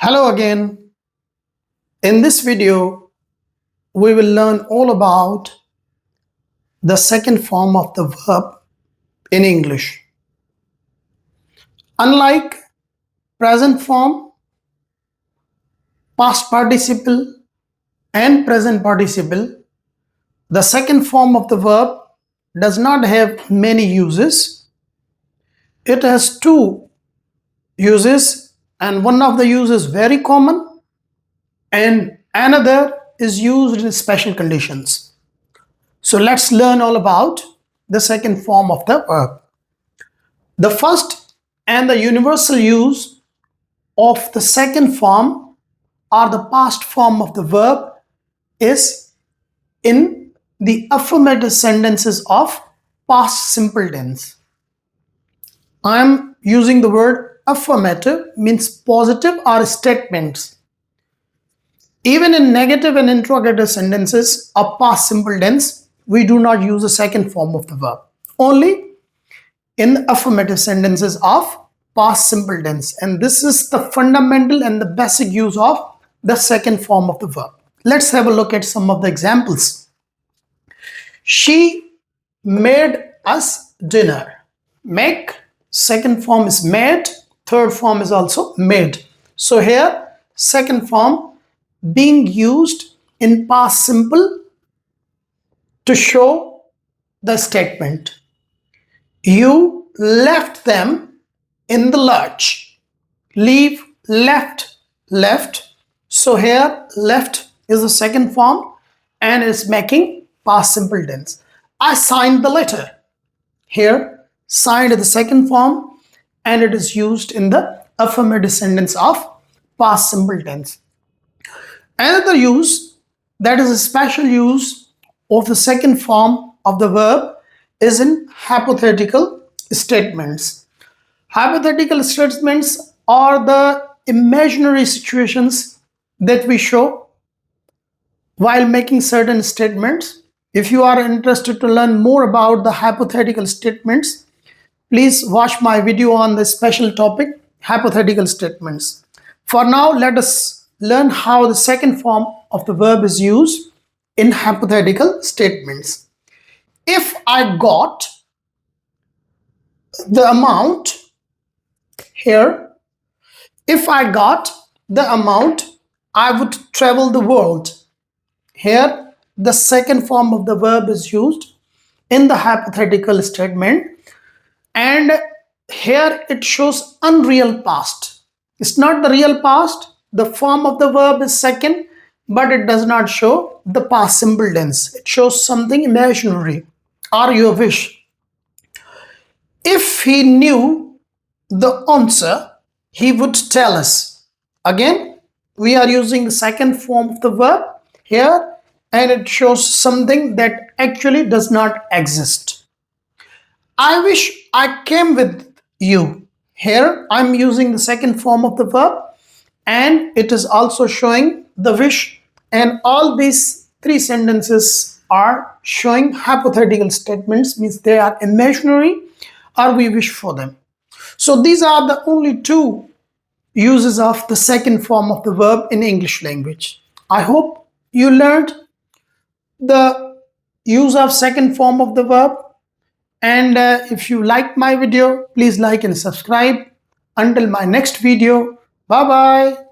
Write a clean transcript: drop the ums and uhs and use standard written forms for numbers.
Hello again. In this video, we will learn all about the second form of the verb in English. Unlike present form, past participle, and present participle, the second form of the verb does not have many uses. It has two uses, and one of the uses is very common and another is used in special conditions. So let's learn all about the second form of the verb. The first and the universal use of the second form or the past form of the verb is in the affirmative sentences of past simple tense. I am using the word affirmative, means positive or statements. Even in negative and interrogative sentences of past simple tense, we do not use the second form of the verb. Only in affirmative sentences of past simple tense. And this is the fundamental and the basic use of the second form of the verb. Let's have a look at some of the examples. She made us dinner. Make, second form is made, third form is also made. So here, second form being used in past simple to show the statement. You left them in the lurch. Leave, left, left. So here left is the second form and is making past simple tense. I signed the letter. Here signed is the second form and it is used in the affirmative sentence of past simple tense. Another use, that is a special use of the second form of the verb, is in hypothetical statements. Hypothetical statements are the imaginary situations that we show while making certain statements. If you are interested to learn more about the hypothetical statements, please watch my video on this special topic, hypothetical statements. For now, let us learn how the second form of the verb is used in hypothetical statements. If I got the amount here, if I got the amount, I would travel the world. Here, the second form of the verb is used in the hypothetical statement, and here it shows unreal past. It's not the real past. The form of the verb is second, but it does not show the past simple tense. It shows something imaginary or your wish. If he knew the answer, he would tell us. Again, we are using the second form of the verb here, and it shows something that actually does not exist. I wish I came with you. Here, I'm using the second form of the verb, and it is also showing the wish, and all these three sentences are showing hypothetical statements, means they are imaginary or we wish for them. So these are the only two uses of the second form of the verb in English language. I hope you learned the use of second form of the verb, and if you like my video, please like and subscribe. Until my next video, bye bye.